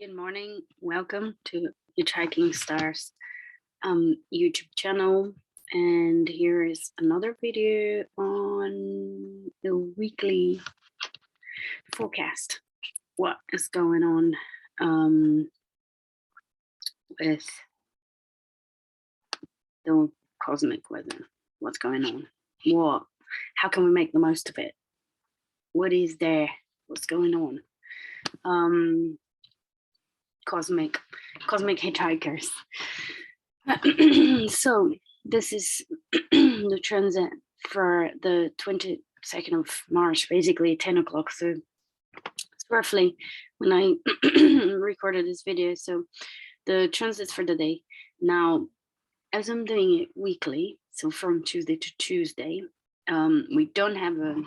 Good morning. Welcome to Hitchhiking Stars YouTube channel. And here is another video on the weekly forecast. What is going on with the cosmic weather? What's going on? How can we make the most of it? What is there? What's going on? Cosmic hitchhikers. So this is the transit for the 22nd of March, basically 10 o'clock. So it's roughly when I recorded this video. So the transits for the day. Now, as I'm doing it weekly, so from Tuesday to Tuesday, we don't have a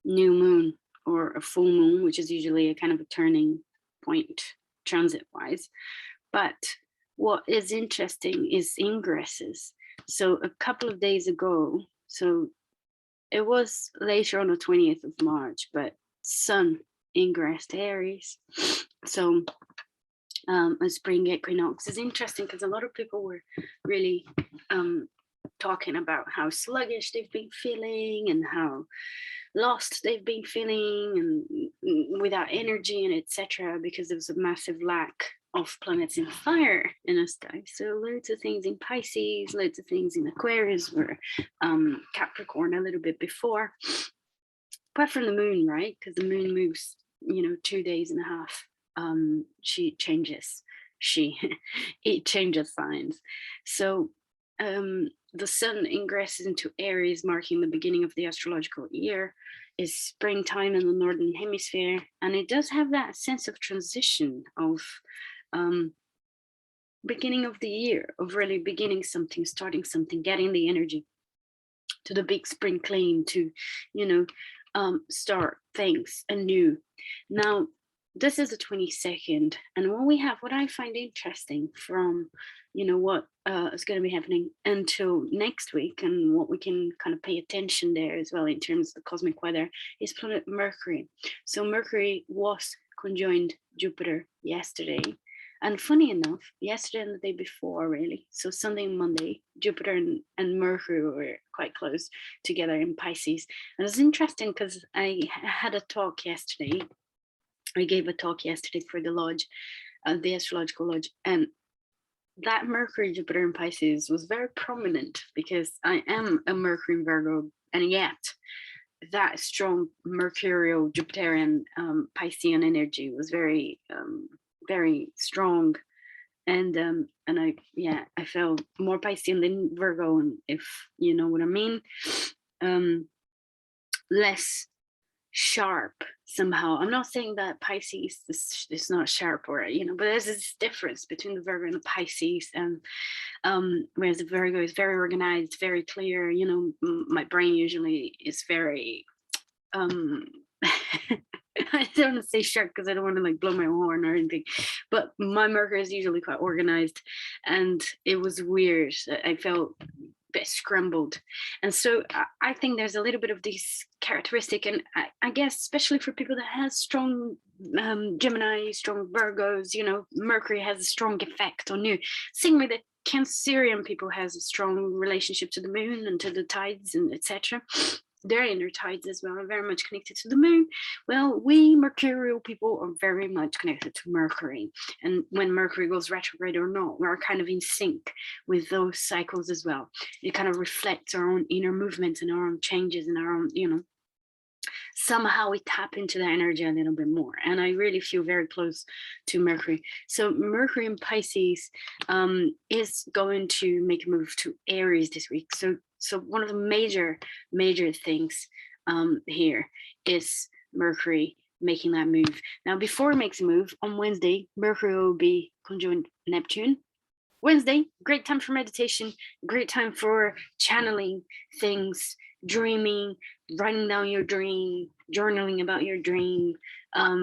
new moon or a full moon, which is usually a kind of a turning point transit wise. But what is interesting is ingresses. So a couple of days ago, so it was later on the 20th of March, but Sun ingressed Aries. So a spring equinox is interesting because a lot of people were really talking about how sluggish they've been feeling and how lost they've been feeling and without energy and etc. because there was a massive lack of planets in fire in the sky. So loads of things in Pisces, loads of things in Aquarius, were Capricorn a little bit before, apart from the moon, right? Because the moon moves 2 days and a half. It changes signs. So the sun ingresses into Aries, marking the beginning of the astrological year. Is springtime in the northern hemisphere, and it does have that sense of transition, of beginning of the year, of really beginning something, starting something, getting the energy to the big spring clean, to start things anew. Now this is the 22nd, and what I find interesting from what is going to be happening until next week, and what we can kind of pay attention there as well in terms of the cosmic weather, is planet Mercury. So Mercury was conjoined Jupiter yesterday, and funny enough, yesterday and the day before, really, so Sunday and Monday, Jupiter and Mercury were quite close together in Pisces. And it's interesting because I had a talk yesterday. I gave a talk yesterday for the lodge, the astrological lodge, and that Mercury, Jupiter, and Pisces was very prominent because I am a Mercury in Virgo, and yet that strong Mercurial, Jupiterian, Piscean energy was very, very strong, and I felt more Piscean than Virgo, and if you know what I mean, less sharp somehow. I'm not saying that Pisces is not sharp, or but there's this difference between the Virgo and the Pisces, and whereas the Virgo is very organized, very clear. My brain usually is very I don't want to say sharp because I don't want to like blow my horn or anything, but my Mercury is usually quite organized, and it was weird. I felt bit scrambled, and so I think there's a little bit of this characteristic, and I guess especially for people that has strong Gemini, strong Virgos, Mercury has a strong effect on you. Same way that Cancerian people has a strong relationship to the moon and to the tides and etc. Their inner tides as well are very much connected to the moon. Well, we Mercurial people are very much connected to Mercury, and when Mercury goes retrograde or not, we're kind of in sync with those cycles as well. It kind of reflects our own inner movements and our own changes and our own, somehow we tap into that energy a little bit more, and I really feel very close to Mercury. So Mercury in Pisces is going to make a move to Aries this week. So one of the major things here is Mercury making that move. Now, before it makes a move on Wednesday, Mercury will be conjoined Neptune. Wednesday, great time for meditation, great time for channeling things, dreaming, writing down your dream, journaling about your dream,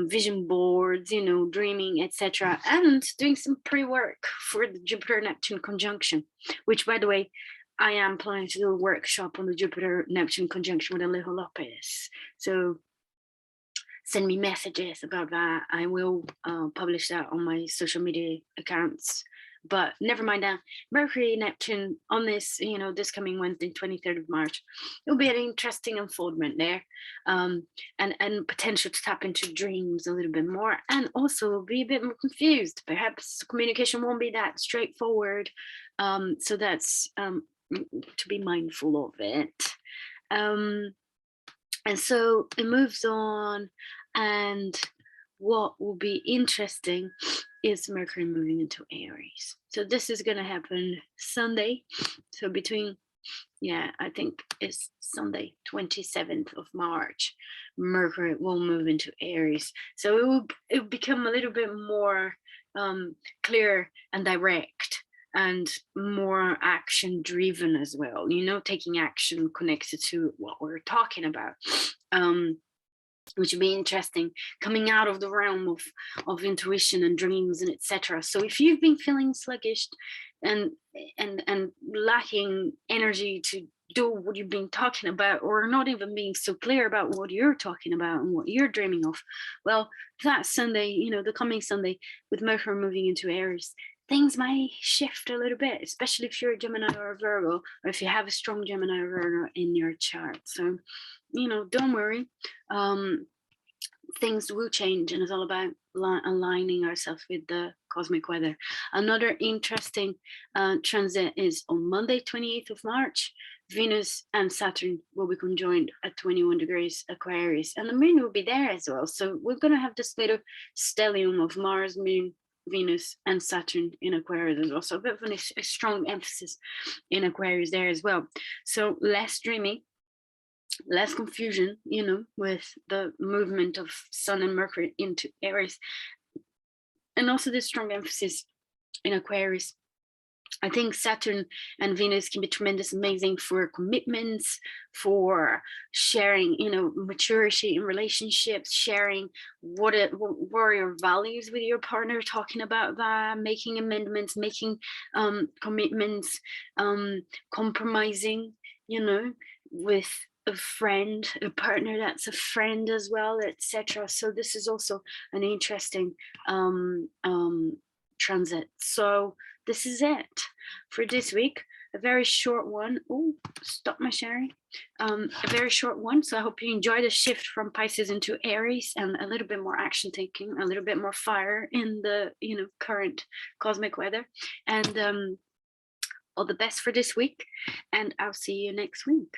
vision boards, dreaming, etc., and doing some pre-work for the Jupiter-Neptune conjunction, which, by the way, I am planning to do a workshop on the Jupiter-Neptune conjunction with a little Lopez. So send me messages about that. I will publish that on my social media accounts. But never mind that. Mercury, Neptune on this, this coming Wednesday, 23rd of March, it'll be an interesting unfoldment there, and potential to tap into dreams a little bit more, and also be a bit more confused. Perhaps communication won't be that straightforward, so that's to be mindful of it. And so it moves on, and what will be interesting is Mercury moving into Aries. So this is going to happen Sunday. So between, I think it's Sunday, 27th of March, Mercury will move into Aries. So it will become a little bit more clear and direct, and more action driven as well, taking action connected to what we're talking about, which would be interesting, coming out of the realm of intuition and dreams and etc. So if you've been feeling sluggish and lacking energy to do what you've been talking about, or not even being so clear about what you're talking about and what you're dreaming of, well, that Sunday, the coming Sunday, with Mercury moving into Aries, things might shift a little bit, especially if you're a Gemini or a Virgo, or if you have a strong Gemini or Virgo in your chart. So, don't worry. Things will change, and it's all about aligning ourselves with the cosmic weather. Another interesting transit is on Monday, 28th of March. Venus and Saturn will be conjoined at 21 degrees Aquarius, and the moon will be there as well. So we're going to have this little stellium of Mars, Moon, Venus and Saturn in Aquarius as well. So a bit of a strong emphasis in Aquarius there as well. So less dreaming, less confusion, with the movement of Sun and Mercury into Aries. And also this strong emphasis in Aquarius. I think Saturn and Venus can be tremendous, amazing for commitments, for sharing, maturity in relationships, sharing what are your values with your partner, talking about that, making amendments, making commitments, compromising, with a friend, a partner that's a friend as well, etc. So this is also an interesting transit. So this is it for this week. A very short one. Oh, stop my sharing. A very short one. So I hope you enjoy the shift from Pisces into Aries, and a little bit more action taking, a little bit more fire in the current cosmic weather. And all the best for this week, and I'll see you next week.